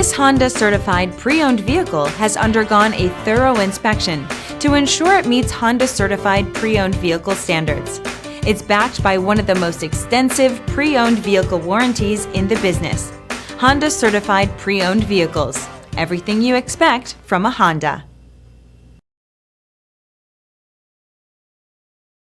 This Honda certified pre-owned vehicle has undergone a thorough inspection to ensure it meets Honda certified pre-owned vehicle standards. It's backed by one of the most extensive pre-owned vehicle warranties in the business. Honda certified pre-owned vehicles. Everything you expect from a Honda.